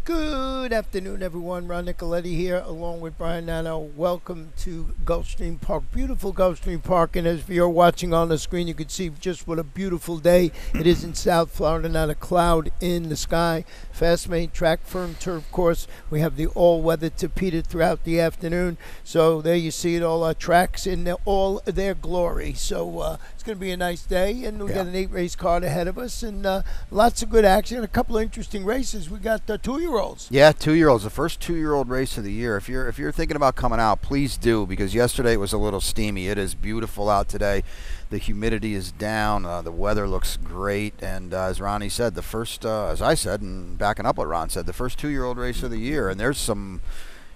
Good afternoon, everyone. Ron Nicoletti here, along with Brian Nano. Welcome to Gulfstream Park, beautiful Gulfstream Park. And as you're watching on the screen, you can see just what a beautiful day it is in South Florida. Not a cloud in the sky. Fast-made track, firm turf course. We have the all-weather tapeted throughout the afternoon. So there you see it, all our tracks in all their glory. So it's going to be a nice day, and we got an 8-race card ahead of us, and lots of good action. A couple of interesting races. We got 2-year-olds. Yeah, 2-year-olds. The first 2-year-old race of the year. If you're thinking about coming out, please do, because yesterday it was a little steamy. It is beautiful out today. The humidity is down. The weather looks great. And as Ronnie said, the first, as I said, and backing up what Ron said, the first 2-year-old race of the year. And there's some,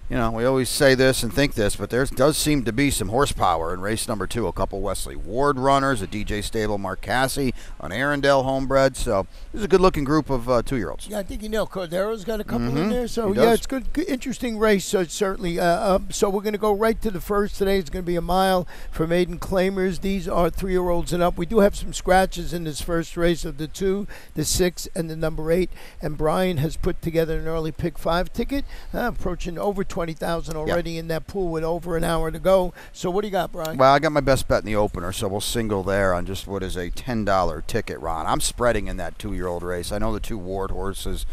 we always say this and think this, but there does seem to be some horsepower in race number 2. A couple Wesley Ward runners, a DJ Stable, Mark Casse, an Arendelle homebred. So this is a good-looking group of 2-year-olds. Yeah, I think Cordero's got a couple in there. So, yeah, it's good, interesting race, so certainly. So we're going to go right to the first today. It's going to be a mile for maiden claimers. These are 3-year-olds and up. We do have some scratches in this first race of the 2, the 6, and the number 8. And Brian has put together an early pick 5 ticket, approaching over 20,000 already in that pool with over an hour to go. So what do you got, Brian? Well, I got my best bet in the opener, so we'll single there on just what is a $10 ticket, Ron. I'm spreading in that 2-year-old race. I know the 2 Ward horses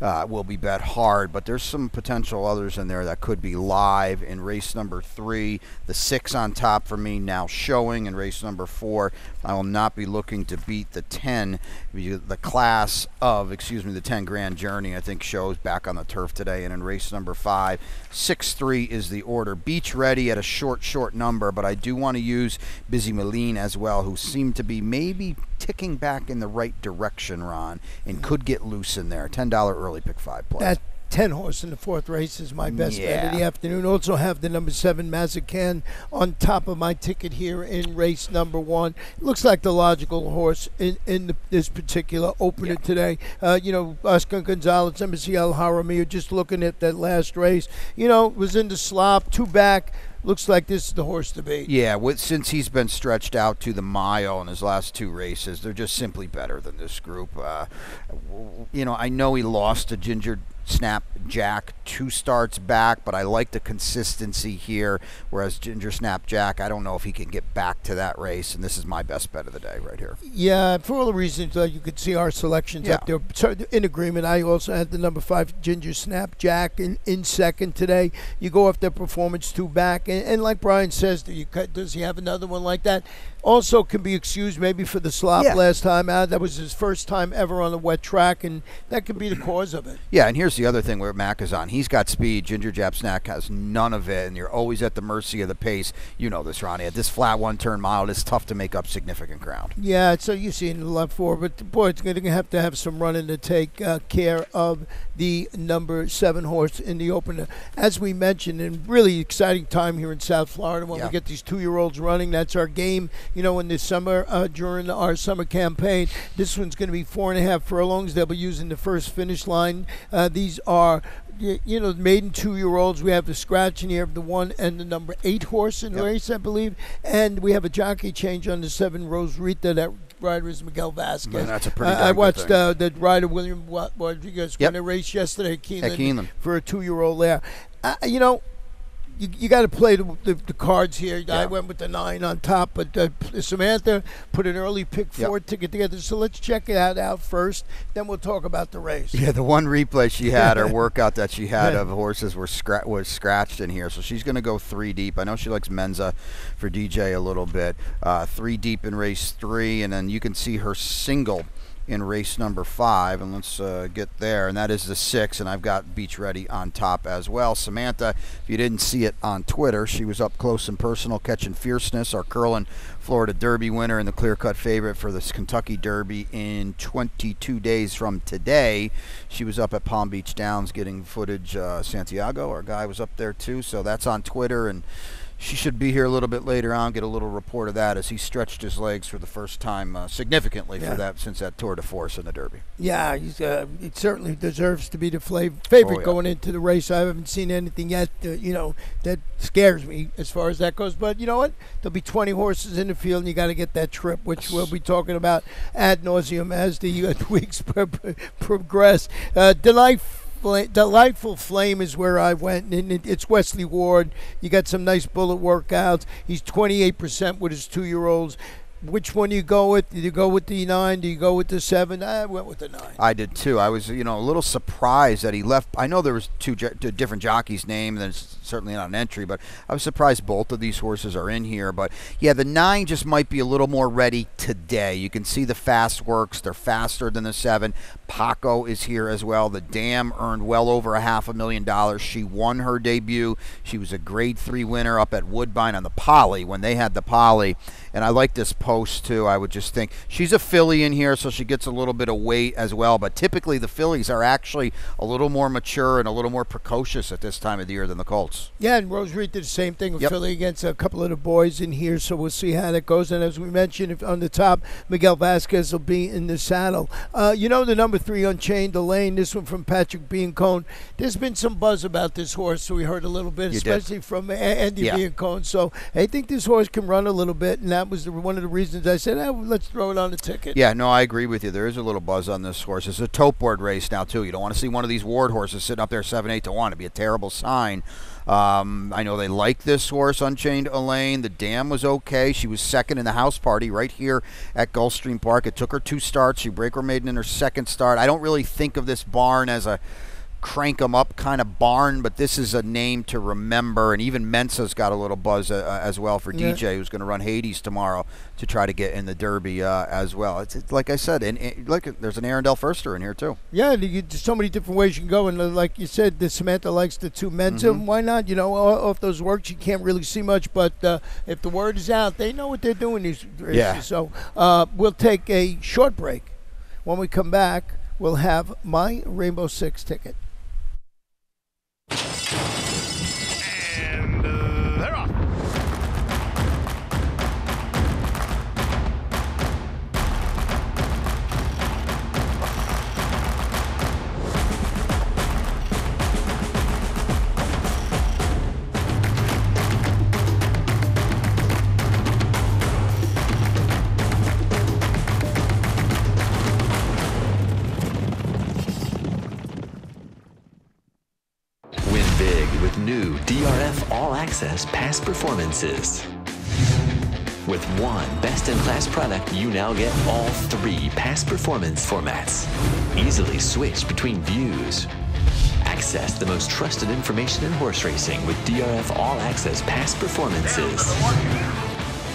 will be bet hard, but there's some potential others in there that could be live in race number 3. The 6 on top for me now showing in race number 4. I will not be looking to beat the 10. The class of, the 10 Grand Journey, I think, shows back on the turf today. And in race number 5, 6-3 is the order. Beach Ready at a short number, but I do want to use Busy Moline as well, who seemed to be maybe ticking back in the right direction, Ron, and could get loose in there. $10 early pick 5 play. That 10 horse in the 4th race is my best bet of the afternoon. Also have the number 7 Mazakan on top of my ticket here in race number 1. It looks like the logical horse in this particular opener today. Oscar Gonzalez, Embassy El Haramia, just looking at that last race, was in the slop, 2 back. Looks like this is the horse to beat. Yeah, since he's been stretched out to the mile in his last 2 races, they're just simply better than this group. I know he lost to Ginger Snap Jack 2 starts back, but I like the consistency here, whereas Ginger Snap Jack, I don't know if he can get back to that race, and this is my best bet of the day right here. Yeah, for all the reasons you could see our selections up there. So in agreement, I also had the number 5 Ginger Snap Jack in second today. You go off their performance 2 back, and like Brian says, does he have another one like that? Also can be excused maybe for the slop last time out. That was his first time ever on a wet track, and that could be the cause of it. Yeah, and here's the other thing where Mac is on. He's got speed. Ginger Jap Snack has none of it, and you're always at the mercy of the pace. You know this, Ronnie. At this flat 1-turn mile, it's tough to make up significant ground. Yeah, so you see in the left 4, but boy, it's going to have some running to take care of the number 7 horse in the opener. As we mentioned, and really exciting time here in South Florida when we get these 2-year-olds running. That's our game. In the summer, during our summer campaign, this one's going to be 4.5 furlongs. They'll be using the first finish line. These are, maiden 2-year-olds. We have the scratch in here of the 1 and the number 8 horse in the race, I believe. And we have a jockey change on the 7 Rosarita. That rider is Miguel Vasquez. Man, that's a pretty I watched the rider William Rodriguez win a race yesterday at Keeneland for a 2-year-old there. You got to play the cards here. Yeah. I went with the 9 on top, but Samantha put an early pick 4 ticket together. So let's check that out first. Then we'll talk about the race. Yeah, the one replay she had, her workout that she had of horses was scratched in here. So she's going to go 3 deep. I know she likes Menza for DJ a little bit. 3 deep in race 3, and then you can see her single in race number 5, and let's get there, and that is the 6, and I've got Beach Ready on top as well. Samantha, if you didn't see it on Twitter, she was up close and personal catching Fierceness, our Curlin Florida Derby winner and the clear-cut favorite for this Kentucky Derby in 22 days from today. She was up at Palm Beach Downs getting footage. Santiago, our guy, was up there too, so that's on Twitter, and she should be here a little bit later on, get a little report of that as he stretched his legs for the first time significantly for that since that tour de force in the Derby. Yeah, he certainly deserves to be the favorite going into the race. I haven't seen anything yet, that scares me as far as that goes. But you know what? There'll be 20 horses in the field, and you got to get that trip, which we'll be talking about ad nauseum as the weeks progress. Delight Delightful Flame is where I went, and it's Wesley Ward. You got some nice bullet workouts. He's 28% with his 2-year-olds. Which one do you go with? Do you go with the 9? Do you go with the 7? I went with the 9. I did too. I was, a little surprised that he left. I know there was two different jockeys' names, and it's certainly not an entry, but I was surprised both of these horses are in here. But yeah, the 9 just might be a little more ready today. You can see the fast works. They're faster than the 7. Paco is here as well. The Dam earned well over $500,000. She won her debut. She was a grade 3 winner up at Woodbine on the Poly when they had the Poly. And I like this post too. I would just think she's a filly in here, so she gets a little bit of weight as well. But typically the fillies are actually a little more mature and a little more precocious at this time of the year than the colts. Yeah, and Rose Reed did the same thing with filly against a couple of the boys in here, so we'll see how that goes. And as we mentioned, on the top, Miguel Vasquez will be in the saddle. The number 3, Unchained Elaine, this one from Patrick Biancone. There's been some buzz about this horse, so we heard a little bit, especially from Andy Biancone. So I think this horse can run a little bit, and that was one of the reasons I said, let's throw it on the ticket. Yeah, no, I agree with you. There is a little buzz on this horse. It's a tote board race now, too. You don't want to see one of these Ward horses sitting up there 7-8 to 1. It'd be a terrible sign. I know they like this horse, Unchained Elaine. The Dam was okay. She was second in the house party right here at Gulfstream Park. It took her 2 starts. She break her maiden in her second start. I don't really think of this barn as a crank 'em up kind of barn, but this is a name to remember. And even Mensa's got a little buzz as well for DJ, who's going to run Hades tomorrow to try to get in the Derby as well. It's like I said, and look, there's an Arundel Firster in here too. Yeah, there's so many different ways you can go, and like you said, the Samantha likes the 2 Mensa. Why not? Off those works, you can't really see much, but if the word is out, they know what they're doing these races. Yeah. So we'll take a short break. When we come back, we'll have my Rainbow Six ticket. And they're off. New DRF All Access Past Performances. With one best-in-class product, you now get all 3 past performance formats. Easily switch between views. Access the most trusted information in horse racing with DRF All Access Past Performances.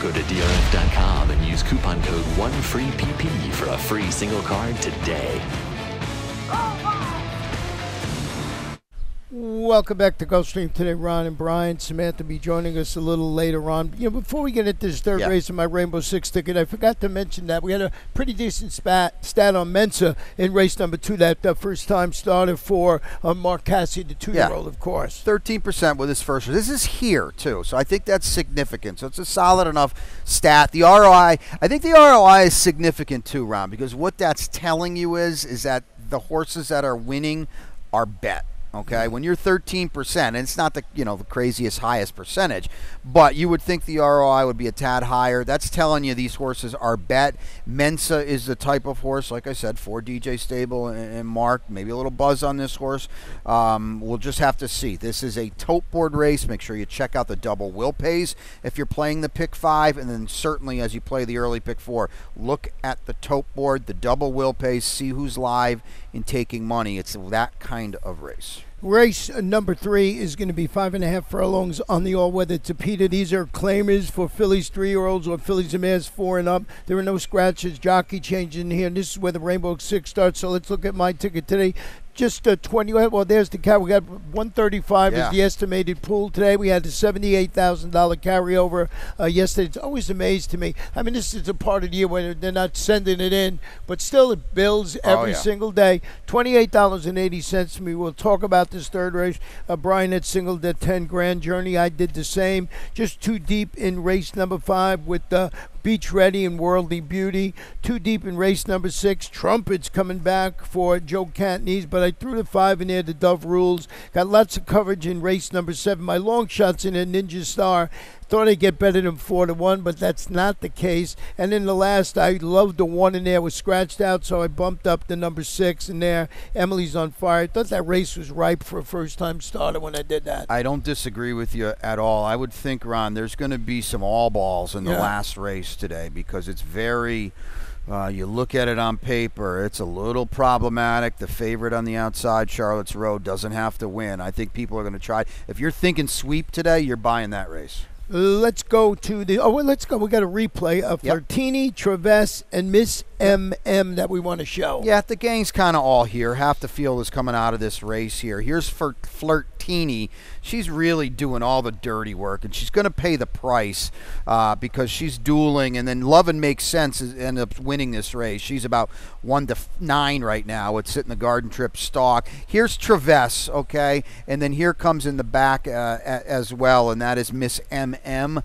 Go to DRF.com and use coupon code ONEFREEPP for a free single card today. Welcome back to Gulfstream today. Ron and Brian. Samantha will be joining us a little later on. Before we get into this third race of my Rainbow Six ticket, I forgot to mention that we had a pretty decent stat on Mensa in race number 2. That first time starter for Mark Cassidy, the 2-year-old, of course. 13% with his first. This is here too, so I think that's significant. So it's a solid enough stat. The ROI, I think the ROI is significant too, Ron, because what that's telling you is that the horses that are winning are bet. Okay, when you're 13%, and it's not the the craziest highest percentage, but you would think the ROI would be a tad higher. That's telling you these horses are bet. Mensa is the type of horse, like I said, for DJ Stable and Mark. Maybe a little buzz on this horse. We'll just have to see. This is a tote board race. Make sure you check out the double will pays if you're playing the pick 5, and then certainly as you play the early pick 4, look at the tote board, the double will pays, see who's live in taking money. It's that kind of race. Race number 3 is going to be 5.5 furlongs on the all-weather Tapeta. These are claimers for fillies 3-year-olds or fillies and mares 4 and up. There are no scratches, jockey change in here. And this is where the Rainbow Six starts. So let's look at my ticket today. Just 20. Well, there's the carry. We got 135 is the estimated pool today. We had the $78,000 carryover yesterday. It's always amazed to me. I mean, this is a part of the year when they're not sending it in, but still it bills every single day. $28.80 to me. We'll talk about this third race. Brian had singled at 10 Grand Journey. I did the same. Just too deep in race number 5 with Beach Ready and Worldly Beauty. 2 deep in race number 6. Trumpets coming back for Joe Cantnese, but I threw the 5 in there, the Dove Rules. Got lots of coverage in race number 7. My long shots in a Ninja Star. Thought I'd get better than 4-1, but that's not the case. And in the last, I loved the 1 in there, was scratched out, so I bumped up the number 6 in there. Emily's on Fire. I thought that race was ripe for a first-time starter when I did that. I don't disagree with you at all. I would think, Ron, there's going to be some all balls in the last race today because it's very... you look at it on paper, it's a little problematic. The favorite on the outside, Charlotte's Road, doesn't have to win. I think people are going to try. If you're thinking sweep today, you're buying that race. Let's go to the... let's go. We got a replay of Flirtini, Traverse, and Miss MM that we want to show. Yeah, the gang's kind of all here. Half the field is coming out of this race here. Here's Flirtini. She's really doing all the dirty work, and she's going to pay the price because she's dueling, and then Lovin' Makes Sense ends up winning this race. She's about 1-9 right now. It's sitting the Garden Trip stalk. Here's Traverse, okay, and then here comes in the back as well, and that is Miss MM.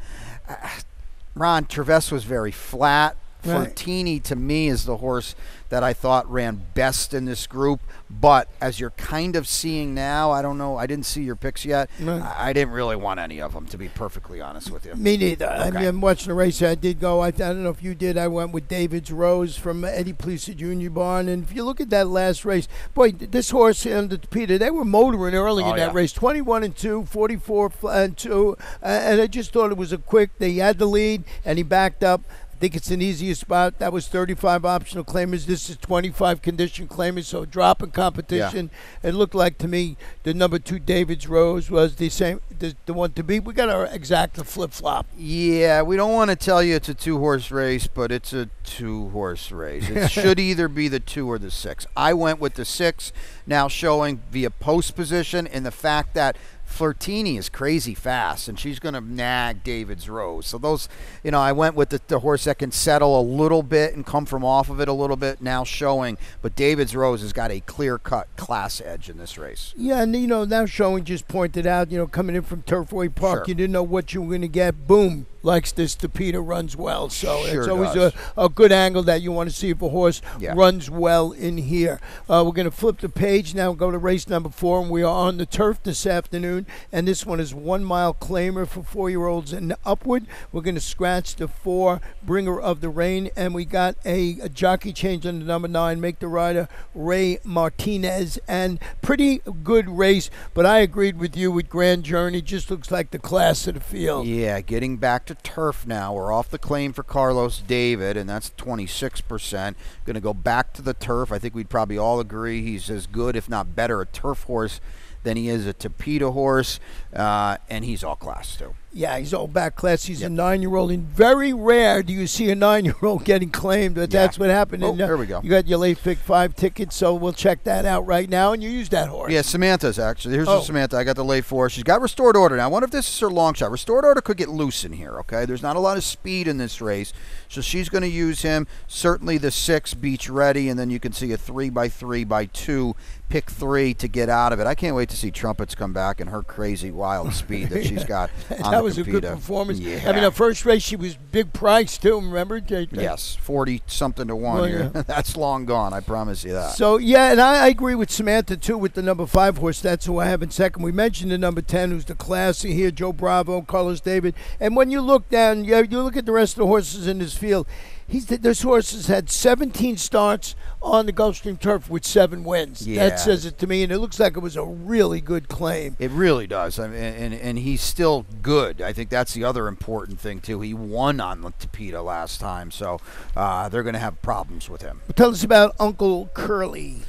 Ron, Traverse was very flat. Right. Flirtini, to me, is the horse that I thought ran best in this group. But as you're kind of seeing now, I don't know. I didn't see your picks yet. Right. I didn't really want any of them, to be perfectly honest with you. Me neither. Okay. I mean, I'm watching the race. I did go. I don't know if you did. I went with David's Rose from Eddie Plesa Jr. barn. And if you look at that last race, boy, this horse and Peter, they were motoring early in that race. 21-2, 44-2. And I just thought it was a quick. They had the lead, and he backed up. I think it's an easier spot. That was 35 optional claimers. This is 25 condition claimers, so drop in competition. Yeah. It looked like to me the number 2 David's Rose was the same, the one to beat. We got our exacta flip-flop. Yeah, we don't want to tell you it's a 2-horse race, but it's a 2-horse race. It should either be the 2 or the 6. I went with the 6, now showing via post position, and the fact that Flirtini is crazy fast, and she's going to nag David's Rose. So those, I went with the horse that can settle a little bit and come from off of it a little bit, now showing. But David's Rose has got a clear-cut class edge in this race. Yeah, and, now showing just pointed out, coming in from Turfway Park, Sure. You didn't know what you were going to get. Boom. Likes this Peter runs well. So Sure it's always does. a good angle that you want to see if a horse runs well in here. We're going to flip the page now and go to race number 4, and we are on the turf this afternoon. And this one is 1 mile claimer for 4-year-olds and upward. We're going to scratch the 4, Bringer of the Rain, and we got a jockey change on the number 9, Make the Rider, Ray Martinez, and pretty good race. But I agreed with you with Grand Journey. Just looks like the class of the field. Yeah, getting back to turf now. We're off the claim for Carlos David, and that's 26%. Going to go back to the turf. I think we'd probably all agree he's as good, if not better, a turf horse than he is a Tapeta horse, and he's all class too. Yeah, he's all back class. He's a 9-year-old, and very rare do you see a 9-year-old getting claimed, but that's what happened. Oh, there we go. You got your late pick 5 ticket, so we'll check that out right now, and you use that horse. Yeah, Samantha's actually. Here's the Samantha. I got the late 4. She's got Restored Order. Now, I wonder if this is her long shot. Restored Order could get loose in here, okay? There's not a lot of speed in this race, so she's going to use him. Certainly the 6, Beach Ready, and then you can see a 3x3x2, pick 3 to get out of it. I can't wait to see Trumpets come back and her crazy wild speed that she's got on That was the a good Competa. performance. Yeah. I mean, the first race, she was big price, too, remember? Yes, 40-something to 1 Well, here. yeah. That's long gone, I promise you that. So, yeah, and I agree with Samantha, too, with the number 5 horse. That's who I have in second. We mentioned the number 10, who's the classy here, Joe Bravo, Carlos David. And when you look down, you look at the rest of the horses in this field, this horse has had 17 starts on the Gulfstream turf with 7 wins. Yeah. That says it to me, and it looks like it was a really good claim. It really does. I mean, and he's still good. I think that's the other important thing, too. He won on the Tapeta last time, so they're going to have problems with him. Tell us about Uncle Curly.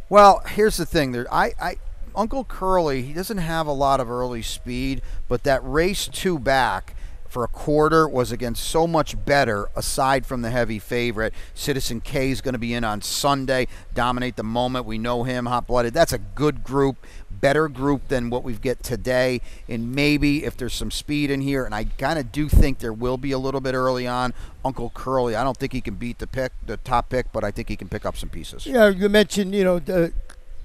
Well, here's the thing. Uncle Curly, he doesn't have a lot of early speed, but that race 2 back for a quarter was against so much better aside from the heavy favorite. Citizen K is going to be in on Sunday, dominate the moment. We know him, hot-blooded. That's a good group, better group than what we get today. And maybe if there's some speed in here, and I kind of do think there will be a little bit early on, Uncle Curly, I don't think he can beat the top pick, but I think he can pick up some pieces. Yeah, you mentioned,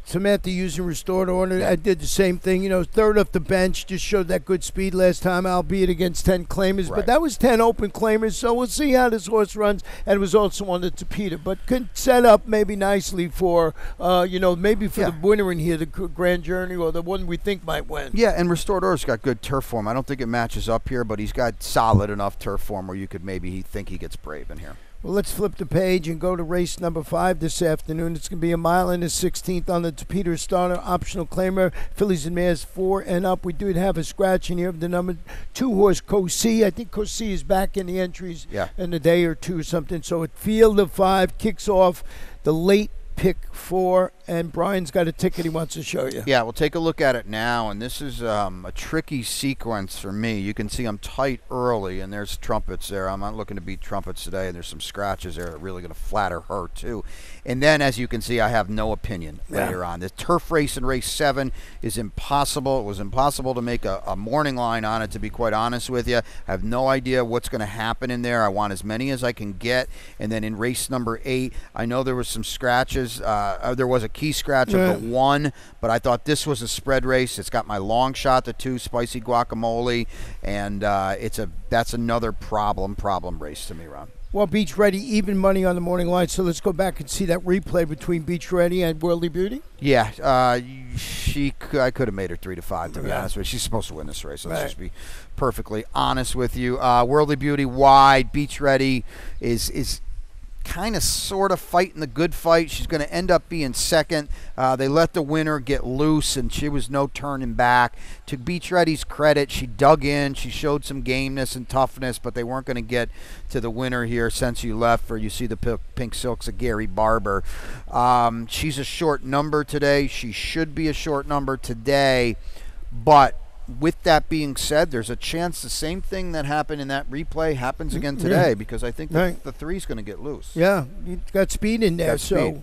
Samantha using restored order. Yeah. I did the same thing. You know, third off the bench, just showed that good speed last time, albeit against 10 claimers. Right. But that was 10 open claimers, so we'll see how this horse runs. And it was also on the Tapeta, but could set up maybe nicely for, maybe for the winner in here, the Grand Journey, or the one we think might win. Yeah, and Restored Order's got good turf form. I don't think it matches up here, but he's got solid enough turf form where you could maybe think he gets brave in here. Well, let's flip the page and go to race number 5 this afternoon. It's going to be a mile and a 16th on the Tapeta Starter optional claimer. Fillies and mares 4 and up. We did have a scratch in here of the number 2 horse, Cosi. I think Cosi is back in the entries in a day or two or something. So at field of 5 kicks off the late pick 4, and Brian's got a ticket he wants to show you. Yeah, we'll take a look at it now, and this is a tricky sequence for me. You can see I'm tight early, and there's trumpets there. I'm not looking to beat trumpets today, and there's some scratches there that are really going to flatter her too. And then, as you can see, I have no opinion later on. The turf race in race 7 is impossible. It was impossible to make a morning line on it, to be quite honest with you. I have no idea what's going to happen in there. I want as many as I can get. And then in race number 8, I know there was some scratches. There was a key scratch of the 1, but I thought this was a spread race. It's got my long shot, the 2, Spicy Guacamole, and that's another problem I to me, Ron. Well, Beach Ready, even money on the morning line, so let's go back and see that replay between Beach Ready and Worldly Beauty. Yeah, I could have made her 3-5, to be honest with you. She's supposed to win this race. Let's just be perfectly honest with you. Worldly Beauty wide. Beach Ready is kind of sort of fighting the good fight. She's going to end up being second. They let the winner get loose, and she was no turning back. To Beach Ready's credit, she dug in. She showed some gameness and toughness, but they weren't going to get to the winner here. Since you left, for you see the pink silks of Gary Barber. She's a short number today. She should be a short number today, but with that being said, there's a chance the same thing that happened in that replay happens again today, because I think the 3's going to get loose. Yeah, you got speed in there. So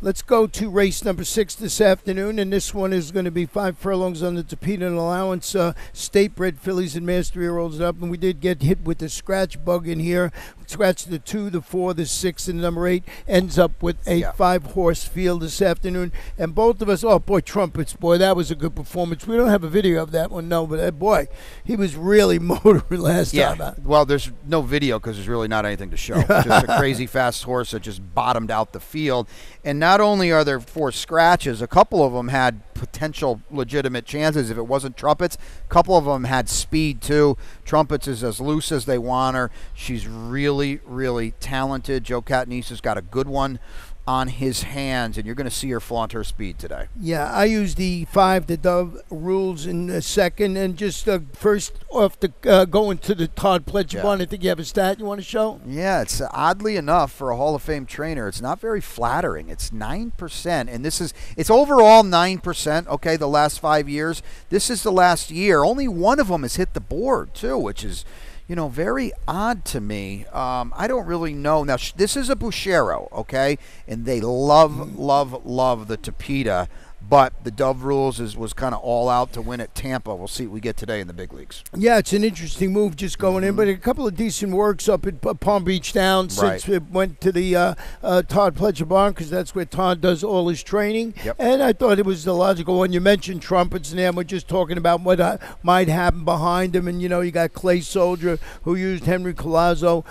let's go to race number 6 this afternoon, and this one is going to be 5 furlongs on the Tapeta and allowance. State-bred fillies and mares 3-year-olds up, and we did get hit with the scratch bug in here. Scratch the 2, the 4, the 6, and the number 8. Ends up with a 5-horse field this afternoon. And both of us, oh, boy, trumpets, boy, that was a good performance. We don't have a video of that one, no, but boy, he was really motoring last time out. Well, there's no video because there's really not anything to show. Just a crazy fast horse that just bottomed out the field. And not only are there 4 scratches, a couple of them had potential legitimate chances if it wasn't trumpets. A couple of them had speed too. Trumpets is as loose as they want her. She's really, really talented. Joe Catanisa's got a good one on his hands, and you're going to see her flaunt her speed today. Yeah, I used the 5, the Dove rules in a second, and just first off the going to the Todd Pledgebon. I think you have a stat you want to show? Yeah, it's oddly enough for a Hall of Fame trainer, it's not very flattering. It's 9%, and it's overall 9, okay, the last 5 years. This is the last year. Only one of them has hit the board, too, which is, very odd to me. I don't really know. Now, this is a Bouchero, okay? And they love the Tapeta. But the Dove rules was kind of all out to win at Tampa. We'll see what we get today in the big leagues. Yeah, it's an interesting move just going in, but a couple of decent works up at Palm Beach Down since it went to the Todd Pledgebon, because that's where Todd does all his training. Yep. And I thought it was the logical one. You mentioned trumpets, and we're just talking about what might happen behind him. And, you got Clay Soldier, who used Henry Colazzo,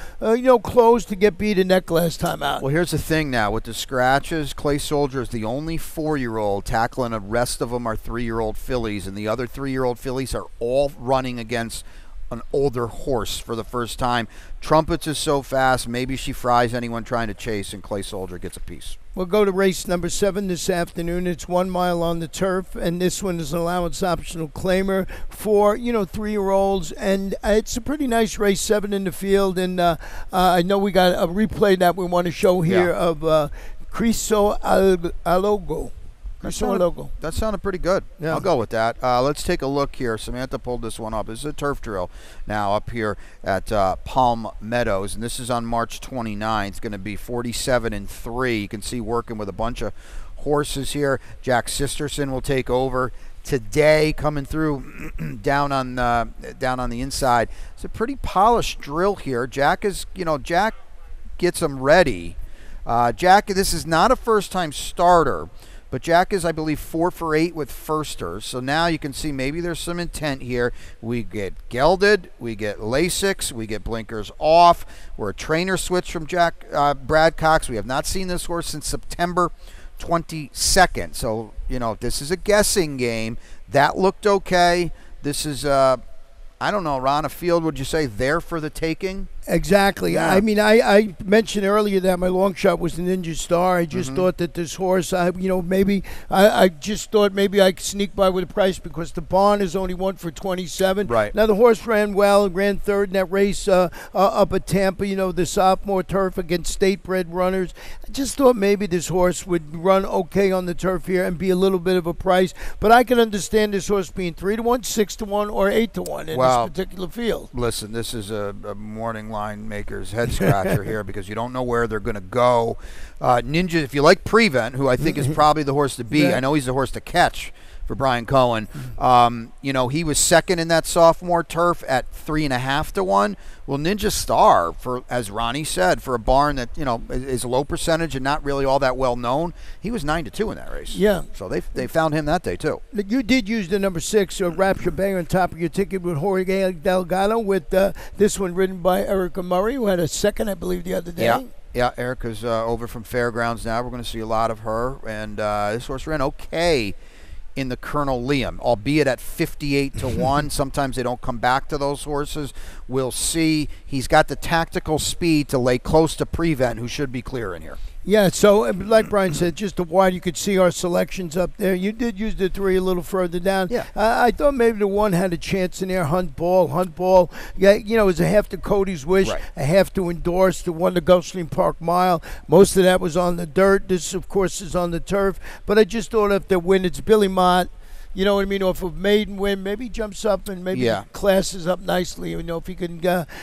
close to get beat a neck last time out. Well, here's the thing now. With the scratches, Clay Soldier is the only 4-year-old tackling. The rest of them are 3-year-old fillies, and the other 3-year-old fillies are all running against an older horse for the first time. Trumpets is so fast, maybe she fries anyone trying to chase, and Clay Soldier gets a piece. We'll go to race number 7 this afternoon. It's 1 mile on the turf, and this one is an allowance optional claimer for, 3-year-olds, and it's a pretty nice race, 7 in the field, and I know we got a replay that we want to show here of Criso Alogo. That sounded pretty good. Yeah. I'll go with that. Let's take a look here. Samantha pulled this one up. This is a turf drill now up here at Palm Meadows, and this is on March 29th. It's going to be 47-3. You can see working with a bunch of horses here. Jack Sisterson will take over today, coming through down on the inside. It's a pretty polished drill here. Jack gets them ready. Jack, this is not a first-time starter, But Jack is, I believe, 4 for 8 with firsters. So now you can see maybe there's some intent here. We get gelded, we get Lasix, we get blinkers off. We're a trainer switch from Brad Cox. We have not seen this horse since September 22nd. So, this is a guessing game. That looked okay. This is, I don't know, Ron, a field, would you say, there for the taking? Exactly. Yeah. I mean, I mentioned earlier that my long shot was the Ninja Star. I just thought that this horse, maybe I just thought maybe I could sneak by with a price because the barn is only 1 for 27. Right. Now the horse ran well, ran third in that race up at Tampa. The sophomore turf against state-bred runners. I just thought maybe this horse would run okay on the turf here and be a little bit of a price. But I can understand this horse being 3-1, 6-1, or 8-1 in this particular field. Listen, this is a morning line maker's head scratcher here because you don't know where they're going to go. Ninja, if you like Prevent, who I think is probably the horse to beat, Yeah. I know he's the horse to catch for Brian Cohen. He was second in that sophomore turf at 3.5-1. Well, Ninja Star, as Ronnie said, for a barn that is low percentage and not really all that well known, he was 9-2 in that race. Yeah. So they found him that day too. You did use the number 6, Rapture Banger, on top of your ticket with Jorge Delgado, with this one ridden by Erica Murray, who had a second, I believe, the other day. Yeah, Erica's over from Fairgrounds now. We're going to see a lot of her. And this horse ran okay in the Colonel Liam, albeit at 58-1. Sometimes they don't come back to those horses. We'll see. He's got the tactical speed to lay close to Prevent, who should be clear in here. Yeah, so like Brian said, just a wide, you could see our selections up there. You did use the 3 a little further down. Yeah. I thought maybe the 1 had a chance in there. Hunt Ball, is a half to Cody's Wish, Right. a half to Endorse, the 1 to Gulfstream Park Mile. Most of that was on the dirt. This, of course, is on the turf. But I just thought if the win, it's Billy Mott. You know what I mean? Or if a maiden win, maybe he jumps up and maybe classes up nicely. If he can,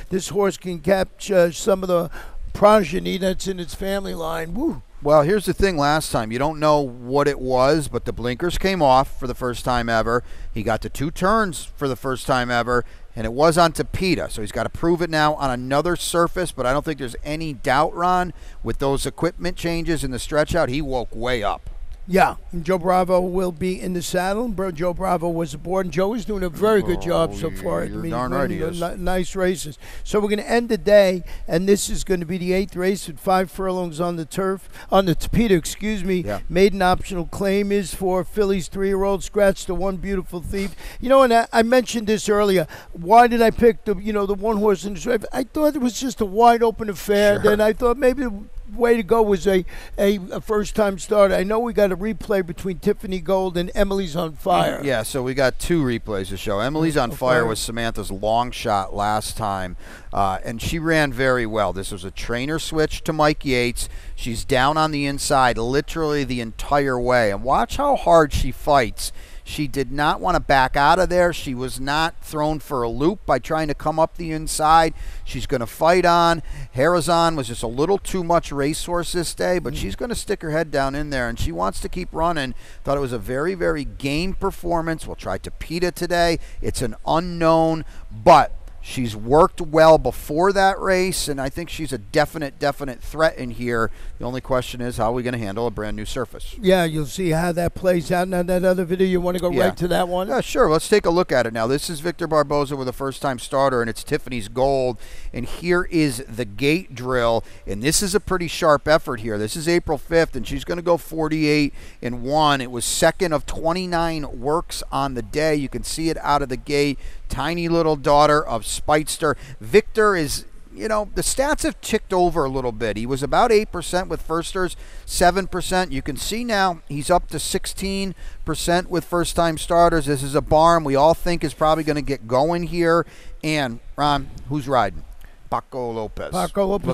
this horse can capture some of the progeny that's in its family line. Woo. Well, here's the thing. Last time, you don't know what it was, but the blinkers came off for the first time ever. He got to 2 turns for the first time ever, and it was on Tapeta. So he's got to prove it now on another surface, but I don't think there's any doubt, Ron, with those equipment changes and the stretch out, he woke way up. Yeah, and Joe Bravo will be in the saddle. Joe Bravo was aboard, and Joe is doing a very good job so far. You're darn right he is. Nice races. So we're going to end the day, and this is going to be the 8th race with 5 furlongs on the turf, on the Tapeta, Yeah. Maiden optional claim is for Philly's 3-year-old Scratch, the One Beautiful Thief. And I mentioned this earlier. Why did I pick the 1 horse in the race? I thought it was just a wide open affair. Sure. Then I thought maybe way to go was a first-time starter. I know we got a replay between Tiffany Gold and Emily's on Fire. Yeah, so we got 2 replays to show. Emily's on Fire was Samantha's long shot last time, and she ran very well. This was a trainer switch to Mike Yates. She's down on the inside literally the entire way, and watch how hard she fights. She did not want to back out of there. She was not thrown for a loop by trying to come up the inside. She's going to fight on. Harazan was just a little too much racehorse this day, but she's going to stick her head down in there, and she wants to keep running. Thought it was a very, very game performance. We'll try Tapeta today. It's an unknown, but she's worked well before that race, and I think she's a definite threat in here. The only question is, how are we going to handle a brand new surface? Yeah, you'll see how that plays out. Now, that other video, you want to go right to that one? Yeah, sure. Let's take a look at it now. This is Victor Barboza with a first-time starter, and it's Tiffany's Gold. And here is the gate drill, and this is a pretty sharp effort here. This is April 5th, and she's going to go 48-1. It was second of 29 works on the day. You can see it out of the gate. Tiny little daughter of Speitster. Victor is, the stats have ticked over a little bit. He was about 8% with firsters, 7%. You can see now he's up to 16% with first-time starters. This is a barn we all think is probably going to get going here. And, Ron, who's riding? Paco Lopez.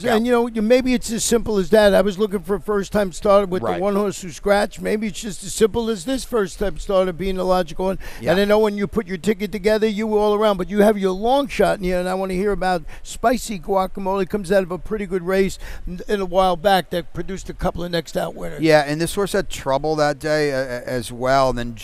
And maybe it's as simple as that. I was looking for a first-time starter with the 1 horse who scratched. Maybe it's just as simple as this first-time starter being the logical one. Yeah. And I know when you put your ticket together, you were all around, but you have your long shot in here, and I want to hear about Spicy Guacamole. Comes out of a pretty good race in a while back that produced a couple of next-out winners. Yeah, and this horse had trouble that day as well. And then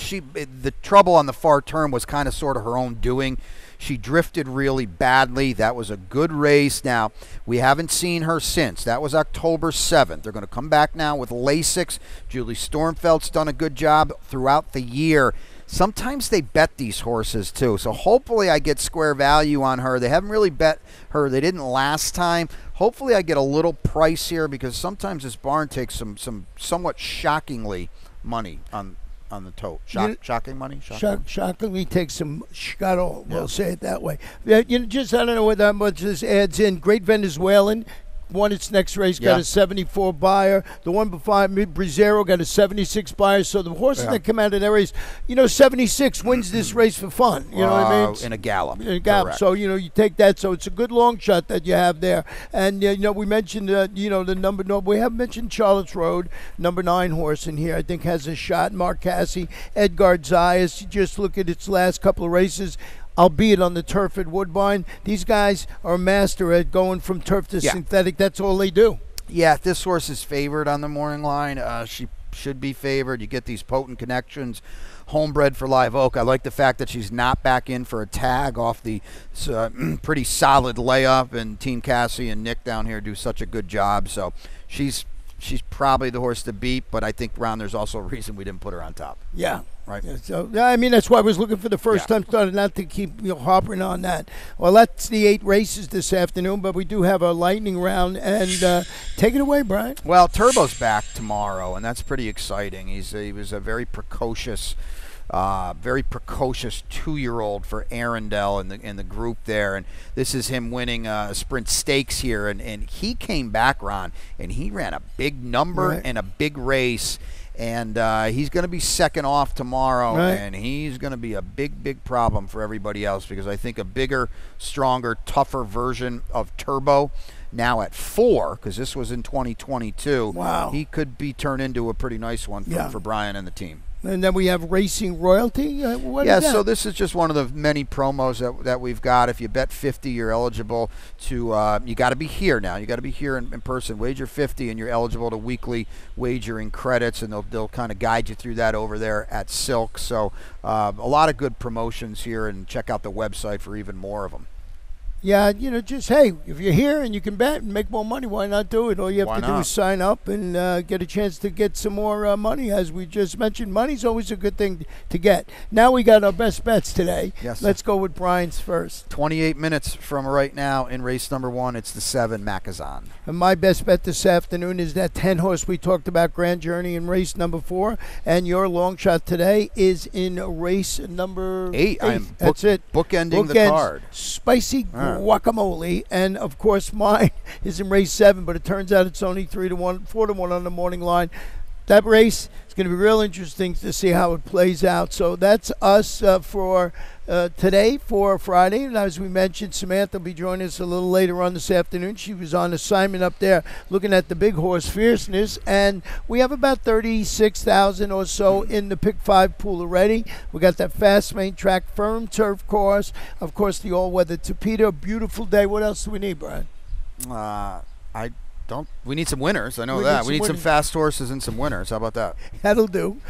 the trouble on the far turn was kind of sort of her own doing. She drifted really badly. That was a good race. Now, we haven't seen her since. That was October 7th. They're going to come back now with Lasix. Julie Stormfeld's done a good job throughout the year. Sometimes they bet these horses too, so hopefully I get square value on her. They haven't really bet her. They didn't last time. Hopefully I get a little price here, because sometimes this barn takes some somewhat shockingly money on the tote. Shocking money? Shockingly takes some scuttle, we'll say it that way. Yeah, just, I don't know what that much this adds in. Great Venezuelan won its next race, got a 74 buyer. The one before Brizero got a 76 buyer. So the horses that come out of that race, 76 wins this race for fun. You know what I mean? In a gallop. In a gallop. Correct. So, you take that. So it's a good long shot that you have there. And, we mentioned, the number, no, we haven't mentioned Charlotte's Road, number 9 horse in here, I think has a shot. Mark Cassie, Edgar Zayas. You just look at its last couple of races, albeit on the turf at Woodbine. These guys are a master at going from turf to synthetic. That's all they do. Yeah, this horse is favored on the morning line. She should be favored. You get these potent connections. Homebred for Live Oak. I like the fact that she's not back in for a tag off the pretty solid layup, and Team Cassie and Nick down here do such a good job. So she's probably the horse to beat, but I think, Ron, there's also a reason we didn't put her on top. Yeah. Right. Yeah, so, I mean, that's why I was looking for the first time started, not to keep harping on that. Well, that's the 8 races this afternoon, but we do have a lightning round. And take it away, Brian. Well, Turbo's back tomorrow, and that's pretty exciting. He was a very precocious 2-year-old for Arundel in the group there, and this is him winning Sprint Stakes here, and he came back, Ron, and he ran a big number and a big race. And he's going to be second off tomorrow, and he's going to be a big problem for everybody else, because I think a bigger, stronger, tougher version of Turbo, now at 4, because this was in 2022, he could be turned into a pretty nice one for Brian and the team. And then we have Racing Royalty. What is that? So this is just one of the many promos that we've got. If you bet 50, you're eligible to, you got to be here now. You got to be here in person. Wager 50, and you're eligible to weekly wagering credits, and they'll kind of guide you through that over there at Silk. So a lot of good promotions here, and check out the website for even more of them. Yeah, just, hey, if you're here and you can bet and make more money, why not do it? All you have to do is sign up and get a chance to get some more money. As we just mentioned, money's always a good thing to get. Now we got our best bets today. Yes. Let's go with Brian's first. 28 minutes from right now in race number 1, it's the 7 Macazan. And my best bet this afternoon is that 10 horse we talked about, Grand Journey, in race number 4. And your long shot today is in race number 8. That's it. Bookending the card. Spicy guacamole, and of course mine is in race 7, but it turns out it's only 3-1, 4-1 on the morning line. That race is going to be real interesting to see how it plays out. So that's us for today, for Friday. And as we mentioned, Samantha will be joining us a little later on this afternoon. She was on assignment up there looking at the big horse Fierceness, and we have about 36,000 or so in the Pick 5 pool already. We got that fast main track, firm turf course, of course the all-weather Tapeta. Beautiful day. What else do we need, Brian? We need some winners. I know that. We need some fast horses and some winners. How about that? That'll do.